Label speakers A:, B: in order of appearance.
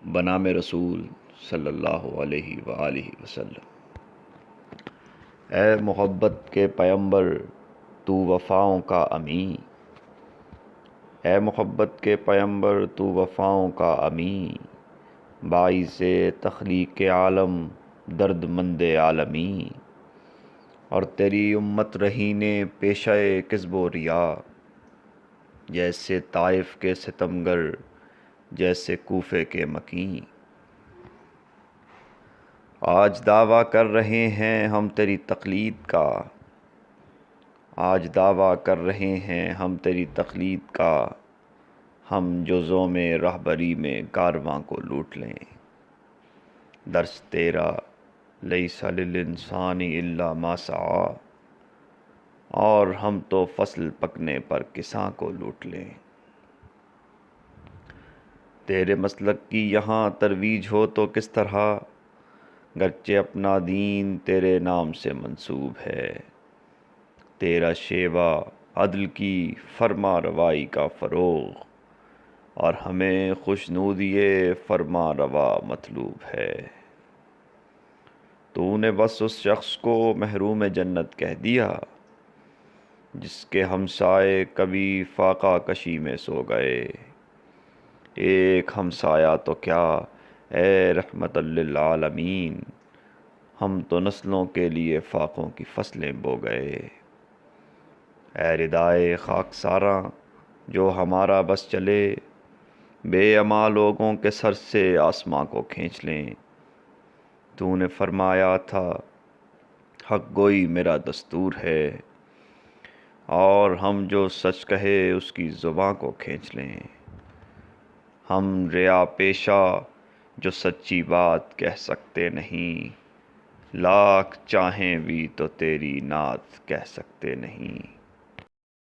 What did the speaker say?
A: بنام رسول صلی اللہ علیہ وآلہ وسلم۔ اے محبت کے پیمبر تو وفاؤں کا امین، اے محبت کے پیمبر تو وفاؤں کا امین، باعث تخلیق عالم درد مند عالمین، اور تیری امت رہین پیشہ کذب و ریا، جیسے طائف کے ستمگر جیسے کوفے کے مکین۔ آج دعویٰ کر رہے ہیں ہم تیری تقلید کا، آج دعویٰ کر رہے ہیں ہم تیری تقلید کا، ہم جو زوم رہبری میں کارواں کو لوٹ لیں۔ درس تیرا لیس للانسان الا ما سعی، اور ہم تو فصل پکنے پر کساں کو لوٹ لیں۔ تیرے مسلک کی یہاں ترویج ہو تو کس طرح، گرچہ اپنا دین تیرے نام سے منسوب ہے۔ تیرا شیوہ عدل کی فرما روائی کا فروغ، اور ہمیں خوشنودی فرما روا مطلوب ہے۔ تو نے بس اس شخص کو محروم جنت کہہ دیا، جس کے ہمسائے کبھی فاقہ کشی میں سو گئے۔ ایک ہمسایہ تو کیا اے رحمت للعالمین، ہم تو نسلوں کے لیے فاقوں کی فصلیں بو گئے۔ اے ردائے خاکساراں جو ہمارا بس چلے، بے اما لوگوں کے سر سے آسماں کو کھینچ لیں۔ تو نے فرمایا تھا حق گوئی میرا دستور ہے، اور ہم جو سچ کہے اس کی زباں کو کھینچ لیں۔ ہم ریا پیشہ جو سچی بات کہہ سکتے نہیں، لاکھ چاہیں بھی تو تیری نعت کہہ سکتے نہیں۔